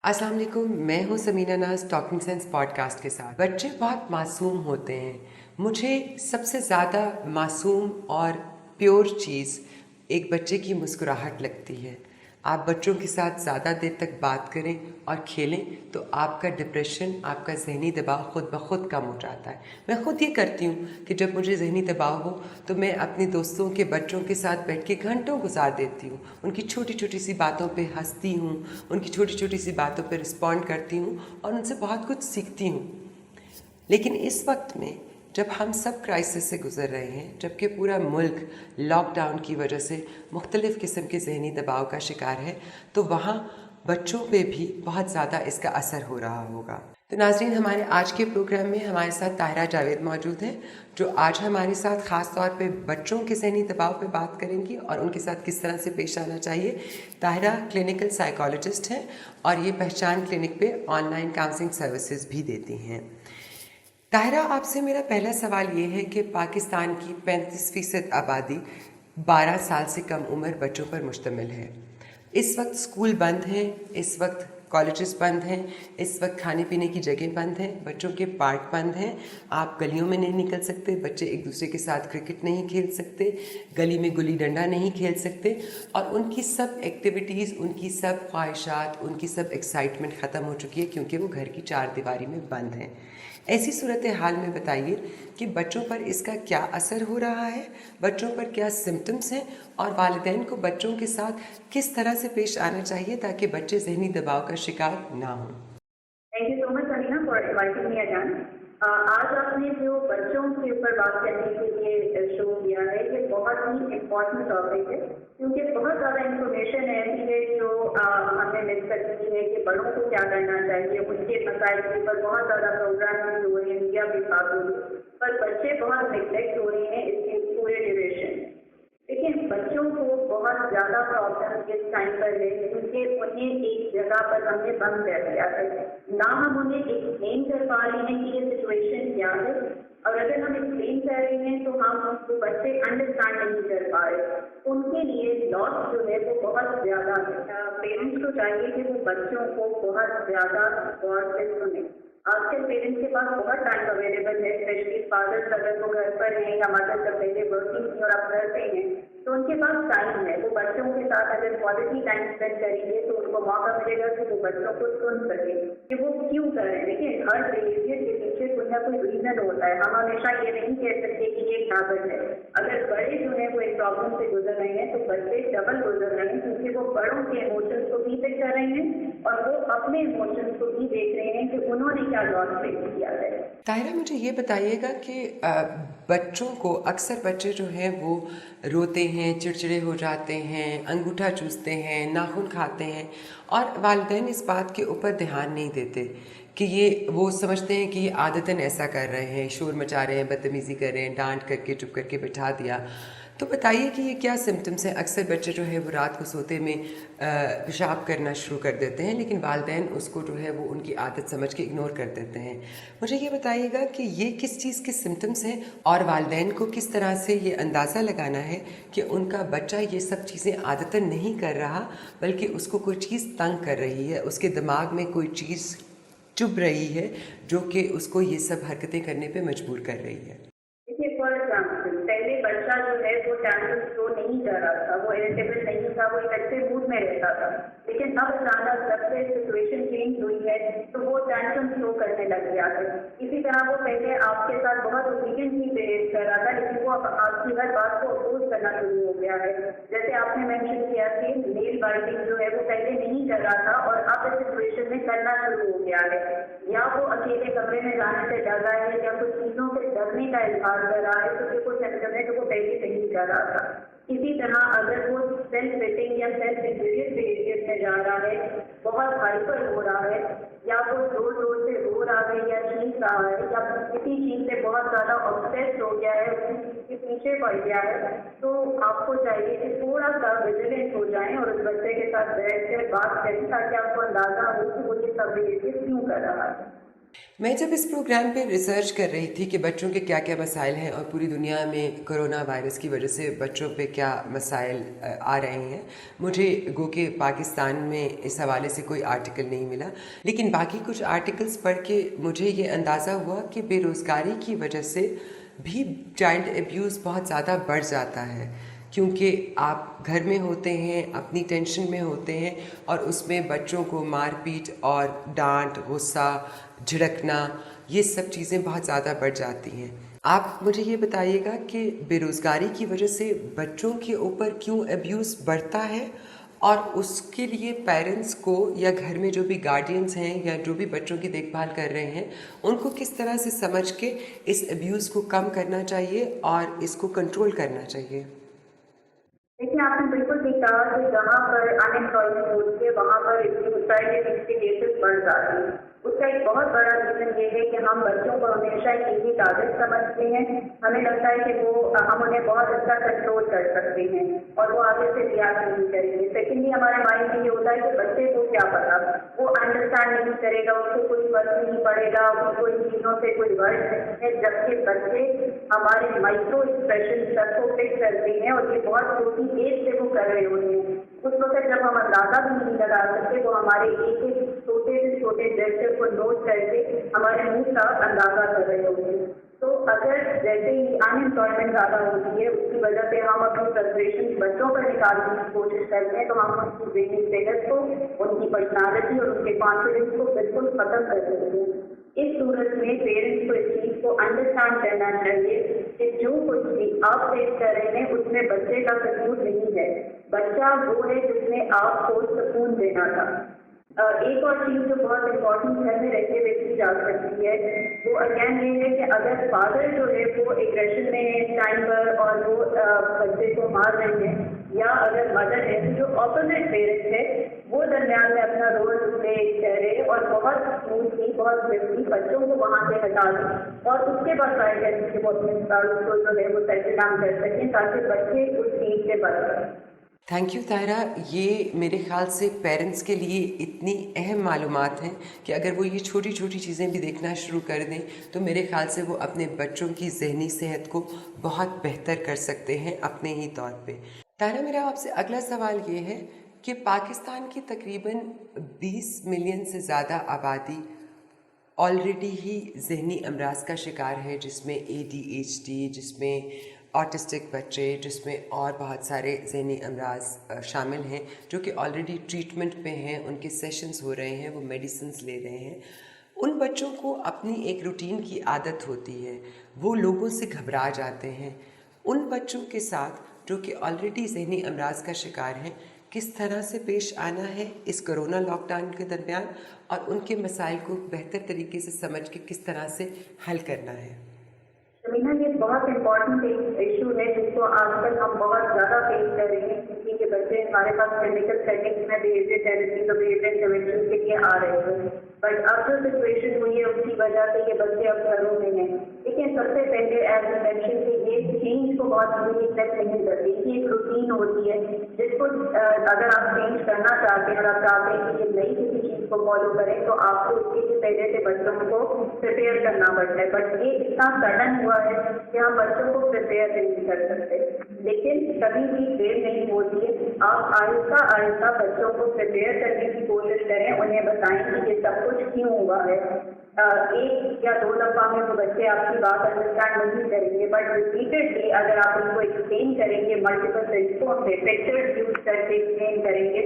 अस्सलाम वालेकुम, मैं हूँ समीना नाज टॉकिंग सेंस पॉडकास्ट के साथ। बच्चे बहुत मासूम होते हैं। मुझे सबसे ज़्यादा मासूम और प्योर चीज़ एक बच्चे की मुस्कुराहट लगती है। आप बच्चों के साथ ज़्यादा देर तक बात करें और खेलें तो आपका डिप्रेशन, आपका ज़हनी दबाव खुद ब खुद कम हो जाता है। मैं ख़ुद ये करती हूँ कि जब मुझे ज़हनी दबाव हो तो मैं अपने दोस्तों के बच्चों के साथ बैठ के घंटों गुजार देती हूँ। उनकी छोटी छोटी सी बातों पे हंसती हूँ, उनकी छोटी छोटी सी बातों पे रिस्पॉन्ड करती हूँ और उनसे बहुत कुछ सीखती हूँ। लेकिन इस वक्त में जब हम सब क्राइसिस से गुज़र रहे हैं, जबकि पूरा मुल्क लॉकडाउन की वजह से मुख्तलिफ़ किस्म के ज़हनी दबाव का शिकार है, तो वहाँ बच्चों पे भी बहुत ज़्यादा इसका असर हो रहा होगा। तो नाज़रीन, हमारे आज के प्रोग्राम में हमारे साथ ताहिरा जावेद मौजूद हैं, जो आज हमारे साथ ख़ास तौर पे बच्चों के ज़हनी दबाव पे बात करेंगी और उनके साथ किस तरह से पेश आना चाहिए। ताहिरा क्लिनिकल साइकोलॉजिस्ट हैं और ये पहचान क्लिनिक पे ऑनलाइन काउंसलिंग सर्विसेज भी देती हैं। ताहिरा, आपसे मेरा पहला सवाल ये है कि पाकिस्तान की 35% आबादी 12 साल से कम उम्र बच्चों पर मुश्तमिल है। इस वक्त स्कूल बंद हैं, इस वक्त कॉलेजेस बंद हैं, इस वक्त खाने पीने की जगह बंद हैं, बच्चों के पार्क बंद हैं, आप गलियों में नहीं निकल सकते, बच्चे एक दूसरे के साथ क्रिकेट नहीं खेल सकते, गली में गुल्ली डंडा नहीं खेल सकते और उनकी सब एक्टिविटीज़, उनकी सब ख्वाहिशात, उनकी सब एक्साइटमेंट ख़त्म हो चुकी है क्योंकि वो घर की चार दीवारी में बंद हैं। ऐसी सूरत हाल में बताइए कि बच्चों पर इसका क्या असर हो रहा है, बच्चों पर क्या सिम्टम्स हैं और वालिदैन को बच्चों के साथ किस तरह से पेश आना चाहिए ताकि बच्चे ज़हनी दबाव का शिकार ना हों। Thank you so much Samina for inviting me again. आज आपने जो बच्चों के ऊपर बात करने के लिए शो किया है, ये बहुत ही इम्पोर्टेंट टॉपिक है क्योंकि बहुत ज़्यादा इंफॉर्मेशन ऐसी है जो हमने मिस कर दी है कि बड़ों को क्या करना चाहिए। उनके मसाइल के ऊपर बहुत ज़्यादा प्रोग्राम भी हो रहे हैं, मीडिया भी बात हो रही है, पर बच्चे बहुत निगलेक्ट हो रहे हैं इसके पूरे ड्यूरेशन में। लेकिन बच्चों को बहुत ज़्यादा प्रॉब्लम इस टाइम पर है क्योंकि उन्हें एक जगह पर हमने बंद कर दिया है। ना हम उन्हें एक्सप्लेन कर पा रहे हैं कि ये सिचुएशन क्या है, और अगर हम एक्सप्लेन कर रहे हैं तो हम उसको बच्चे अंडरस्टैंड नहीं कर पा रहे। उनके लिए लॉस जो है वो बहुत ज़्यादा है। पेरेंट्स को चाहिए कि वो बच्चों को बहुत ज़्यादा गौर से सुने। आजकल पेरेंट्स के पास बहुत टाइम अवेलेबल है, स्पेशली फादर्स अगर वो घर पर हैं या मदर जब पहले वर्किंग थी और अब घर पे हैं तो उनके पास टाइम है। वो बच्चों के साथ अगर क्वालिटी टाइम स्पेंड करेंगे तो उनको मौका मिलेगा कि वो बच्चों को सुन सके कि वो क्यों कर रहे हैं। देखिए, हर बिहेवियर के पीछे कोई ना कोई रीजन होता है। हम हमेशा ये नहीं कह सकते कि ये हैबिट है। अगर बड़े जो है वो एक प्रॉब्लम से गुजर रहे हैं तो बच्चे डबल गुजर रहे हैं क्योंकि वो बड़ों के इमोशंस को भी पिक कर रहे हैं और वो अपने इमोशंस को भी देख रहे हैं कि उन्होंने क्या लॉस फेस किया है। ताहिरा, मुझे ये बताइएगा कि बच्चों को अक्सर बच्चे जो हैं वो रोते हैं, चिड़चिड़े हो जाते हैं, अंगूठा चूसते हैं, नाखून खाते हैं और वालिदैन इस बात के ऊपर ध्यान नहीं देते कि ये वो समझते हैं कि ये आदतन ऐसा कर रहे हैं, शोर मचा रहे हैं, बदतमीज़ी कर रहे हैं, डांट करके चुप करके बिठा दिया। तो बताइए कि ये क्या सिम्टम्स हैं। अक्सर बच्चे जो है वो रात को सोते में पेशाब करना शुरू कर देते हैं, लेकिन वालिदैन उसको जो है वो उनकी आदत समझ के इग्नोर कर देते हैं। मुझे ये बताइएगा कि ये किस चीज़ के सिम्टम्स हैं और वालिदैन को किस तरह से ये अंदाज़ा लगाना है कि उनका बच्चा ये सब चीज़ें आदतन नहीं कर रहा बल्कि उसको कोई चीज़ तंग कर रही है, उसके दिमाग में कोई चीज़ चुभ रही है जो कि उसको ये सब हरकतें करने पे मजबूर कर रही है। देखिए, फॉर एग्जाम्पल पहले बच्चा जो है वो टैंट्रम शो नहीं कर रहा था, वो इरिटेबल नहीं था, वो एक अच्छे मूड में रहता था। लेकिन अब अचानक जब से सिचुएशन चेंज हुई है तो वो टैंट्रम शो करने लग गया है। इसी तरह वो पहले आपके साथ बहुत ओबीडियंटली बिहेव कर रहा था, लेकिन वो अब आपकी हर बात को अपोज करना शुरू हो गया है। जैसे आपने मेंशन किया कि नेल बाइटिंग जो है वो पहले नहीं कर रहा था और अब इस सिचुएशन में करना शुरू हो गया है। या वो अकेले कमरे में जाने से डर रहा है या कुछ चीज़ों से डरने का इजहार कर रहा है तो कुछ सिम्टम है जो वो पहले नहीं कर रहा था। इसी तरह अगर वो सेल्फ हिटिंग या सेल्फ इंजूरियस बिहेवियर में जा रहा है, बहुत हाइपर हो रहा है, या वो जोर जोर से रो रहा है या चीख रहा है या किसी चीज़ से बहुत ज़्यादा ऑब्सेस्ड हो गया है, उसी चीज़ के पीछे पड़ गया है, तो आपको चाहिए कि थोड़ा सा विजिलेंट हो जाएं और उस बच्चे के साथ बैठ कर बात करें ताकि आपको अंदाज़ा हो कि वो ये सब बिहेवियर क्यों कर रहा है। मैं जब इस प्रोग्राम पे रिसर्च कर रही थी कि बच्चों के क्या क्या मसाइल हैं और पूरी दुनिया में कोरोना वायरस की वजह से बच्चों पे क्या मसाइल आ रहे हैं, मुझे गो के पाकिस्तान में इस हवाले से कोई आर्टिकल नहीं मिला, लेकिन बाकी कुछ आर्टिकल्स पढ़ के मुझे ये अंदाज़ा हुआ कि बेरोज़गारी की वजह से भी चाइल्ड एब्यूज़ बहुत ज़्यादा बढ़ जाता है, क्योंकि आप घर में होते हैं, अपनी टेंशन में होते हैं और उसमें बच्चों को मार पीट और डांट, गुस्सा, झिड़कना, ये सब चीज़ें बहुत ज़्यादा बढ़ जाती हैं। आप मुझे ये बताइएगा कि बेरोज़गारी की वजह से बच्चों के ऊपर क्यों अब्यूज़ बढ़ता है और उसके लिए पेरेंट्स को या घर में जो भी गार्डियंस हैं या जो भी बच्चों की देखभाल कर रहे हैं, उनको किस तरह से समझ के इस अब्यूज़ को कम करना चाहिए और इसको कंट्रोल करना चाहिए। देखिए, आपने बिल्कुल ठीक कहा कि जहाँ पर अनएम्प्लॉयमेंट होती है वहाँ पर चाइल्ड एब्यूज के केसेस बढ़ जाते हैं। उसका एक बहुत बड़ा रीज़न ये है कि हम बच्चों को हमेशा एक ही आदत समझते हैं। हमें लगता है कि हम उन्हें बहुत अच्छा कंट्रोल कर सकते हैं और वो आगे से रिएक्ट नहीं करेंगे। सेकेंडली, हमारे माइंड में ये होता है कि बच्चे को क्या पता, वो अंडरस्टैंड नहीं करेगा, उसको कोई फर्क नहीं पड़ेगा, उसको इन चीज़ों से कोई वर्ड नहीं है। जबकि बच्चे हमारे माइक्रो एक्सप्रेशन तक को पिक करते हैं और ये बहुत छोटी एज से वो कर रहे होते हैं। उस वक्त जब हम अंदाजा भी नहीं लगा सकते, वो हमारे एक एक छोटे से छोटे जेस्चर को नोट करके हमारे मुंह का अंदाजा कर रहे होते हैं। तो अगर जैसे ही अनएम्प्लॉयमेंट ज़्यादा होती है, उसकी वजह से हम अपनी फ्रस्ट्रेशन बच्चों पर निकालने की कोशिश करते हैं, तो हम उनकी ब्रेन सेहत को, उनकी पर्सनालिटी और उनके कॉन्फिडेंस को बिल्कुल खत्म कर देते हैं। इस सूरत में पेरेंट्स को इस चीज़ को अंडरस्टैंड करना चाहिए कि जो कुछ भी आप फेस कर रहे हैं उसमें बच्चे का कसूर नहीं है। बच्चा वो है जिसने आपको सुकून देना था। एक और चीज़ जो बहुत इम्पोर्टेंट घर में रहते हुए की जा सकती है, वो अगेन ये है कि अगर फादर जो है वो एग्रेशन में है इस टाइम पर और वो बच्चे को मार रहे हैं, या अगर मदर है तो जो ऑपोजिट पेरेंट है वो दरमियान में अपना रोल प्ले करे और बहुत स्मूथली, बहुत स्विफ्टली बच्चों को वहाँ से हटा दें और उसके बाद ट्राई करें कि वो अपने स्टाइल को जो है वो सेटल डाउन कर सकें ताकि बच्चे उस चीज़ से बच सकें। थैंक यू तायरा, ये मेरे ख़्याल से पेरेंट्स के लिए इतनी अहम मालूमात हैं कि अगर वो ये छोटी छोटी चीज़ें भी देखना शुरू कर दें तो मेरे ख़्याल से वो अपने बच्चों की ज़हनी सेहत को बहुत बेहतर कर सकते हैं अपने ही तौर पे। तायरा, मेरा आपसे अगला सवाल ये है कि पाकिस्तान की तकरीबन 20 मिलियन से ज़्यादा आबादी ऑलरेडी ही ज़हनी अमराज का शिकार है, जिसमें ADHD, जिसमें ऑटिस्टिक बच्चे, जिसमें और बहुत सारे ज़हनी अमराज शामिल हैं जो कि ऑलरेडी ट्रीटमेंट पे हैं, उनके सेशंस हो रहे हैं, वो मेडिसिन्स ले रहे हैं। उन बच्चों को अपनी एक रूटीन की आदत होती है, वो लोगों से घबरा जाते हैं। उन बच्चों के साथ जो कि ऑलरेडी ज़हनी अमराज का शिकार हैं, किस तरह से पेश आना है इस कोरोना लॉकडाउन के दरमियान और उनके मसाइल को बेहतर तरीके से समझ के किस तरह से हल करना है। शमीना, ये बहुत इम्पोर्टेंट एक इशू है जिसको आजकल हम बहुत ज़्यादा फेस कर रहे हैं, क्योंकि ये बच्चे हमारे पास क्लिनिकल सेटिंग्स में बिहेवियर थेरेपी और बिहेवियर इंटरवेंशन के लिए आ रहे हैं, बट अब जो सिचुएशन हुई है उसकी वजह से ये बच्चे अब घरों में हैं। लेकिन सबसे पहले एज मेंशन कि ये चेंज को बहुत इजीली एक्सेप्ट नहीं करती। ये एक रूटीन होती है जिसको अगर आप चेंज करना चाहते हैं और आप चाहते हैं कि ये नई किसी चीज़ को फॉलो करें तो आपको इसके लिए पहले से बच्चों को प्रिपेयर करना पड़ता है। बट ये इतना सडन हुआ है कि हम बच्चों को प्रिपेयर नहीं कर सकते, लेकिन कभी भी देर नहीं होती है। आप आहिस्ता आहिस्ता बच्चों को प्रिपेयर करने की कोशिश करें, उन्हें बताएं कि ये सब कुछ क्यों हुआ है। एक या दो दफ़ा में वो बच्चे आपकी बात अंडरस्टैंड नहीं करेंगे, बट रिपीटेडली अगर आप उनको एक्सप्लेन करेंगे, मल्टीपल तरीकों से पिक्चर्स यूज करके एक्सप्लेन करेंगे,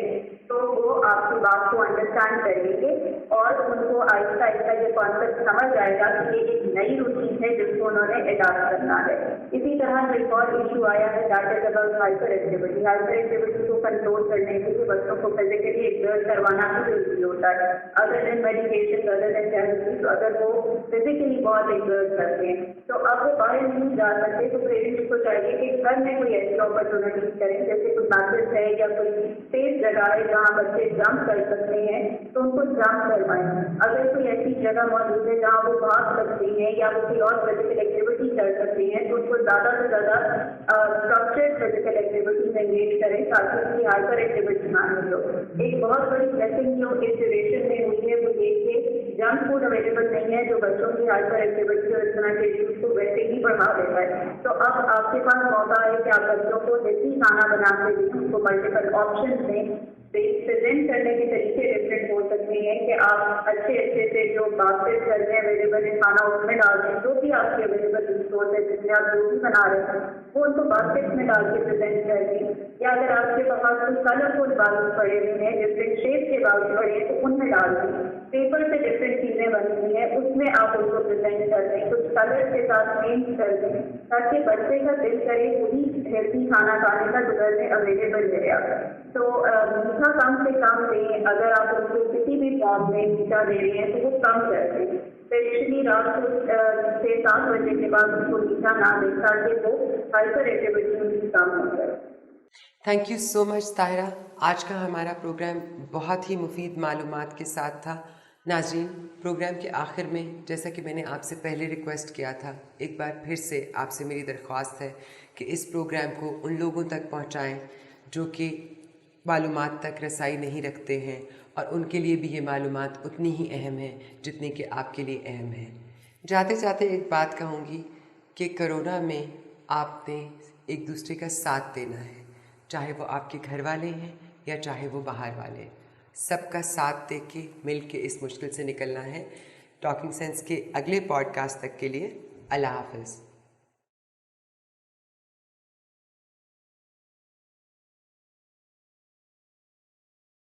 तो वो आपकी बात को अंडरस्टैंड करेंगे और उनको आहिस्ता आहिस्ता ये कॉन्सेप्ट समझ आएगा कि ये एक नई रूटीन है जिसको उन्होंने अडॉप्ट करना है। इसी तरह एक और इशू आया है that is about hyper activity. Hyper activity को कंट्रोल करने के लिए बच्चों को फिजिकली एक्सर्साइज करवाना भी जरूरी होता है। Other than medication, other than therapy, तो अगर वो फिजिकली बहुत एक्सर्ट करते हैं, तो अब वो बाहर नहीं जा सकते, तो पेरेंट्स को चाहिए कि घर में कोई ऐसी अपॉर्चुनिटीज करें, जैसे कोई मैसेज है या कोई सेफ जगह है जहाँ बच्चे जंप कर सकते हैं तो उनको जंप करवाएं। अगर कोई ऐसी जगह मौजूद है जहाँ वो भाग सकते हैं या वो कोई और फिजिकल एक्टिविटी कर सकते हैं तो उनको ज़्यादा से ज़्यादा स्ट्रक्चर्ड फिजिकल एक्टिविटीज एंगेज करें ताकि उसकी हाइपर एक्टिविटी ना हो। एक बहुत बड़ी ब्लेसिंग जो इस जनरेशन में हुई है वो ये कि जंक फूड अवेलेबल नहीं है जो बच्चों की हाइपर एक्टिविटी और इस तरह के इश्यूज को वैसे ही बढ़ा देता है। तो अब आपके पास मौका है कि आप बच्चों को देसी खाना बना के दें, उनको मल्टीपल ऑप्शन दें। प्रेजेंट करने के तरीके डिफरेंट हो सकते हैं कि आप अच्छे से जो बास्केट घर में अवेलेबल है खाना उसमें डाल दें, जो भी आपके अवेलेबल रिसोर्स है जिसमें आप जो भी बना रहे हैं वो उनको बास्केट में डाल के प्रेजेंट कर दें। या अगर आपके पास कोई कलरफुल बाउल पड़े हुए हैं, डिफरेंट शेप के बाउल पड़े हैं तो उनमें डाल दें। पेपर से डिफरेंट चीज़ें बनी हुई हैं उसमें आप उनको प्रेजेंट कर दें, कुछ कलर के साथ पेंट कर दें ताकि बच्चे का दिल करे वही हेल्थी खाना खाने का जो घर में अवेलेबल है। तो मीठा कम से कम दें, अगर आप उनको किसी भी फॉर्म में मीठा दे रहे हैं तो वो कम कर दें, स्पेशली रात को 6-7 बजे के बाद उसको मीठा ना दें ताकि वो हाइपर एक्टिविटी उनकी कम हो जाए। Thank you so much Tahira. आज का हमारा प्रोग्राम बहुत ही मुफीद मालूमात के साथ था। नाज़रीन, प्रोग्राम के आखिर में जैसा कि मैंने आपसे पहले रिक्वेस्ट किया था, एक बार फिर से आपसे मेरी दरख्वास्त है कि इस प्रोग्राम को उन लोगों तक पहुंचाएं जो कि मालूमात तक रसाई नहीं रखते हैं और उनके लिए भी ये मालूमात उतनी ही अहम है जितनी कि आपके लिए अहम है। जाते जाते एक बात कहूँगी कि कोरोना में आपने एक दूसरे का साथ देना है, चाहे वो आपके घर वाले हैं या चाहे वो बाहर वाले, सबका साथ दे के मिल के इस मुश्किल से निकलना है। टॉकिंग सेंस के अगले पॉडकास्ट तक के लिए अल्लाह हाफ़िज़।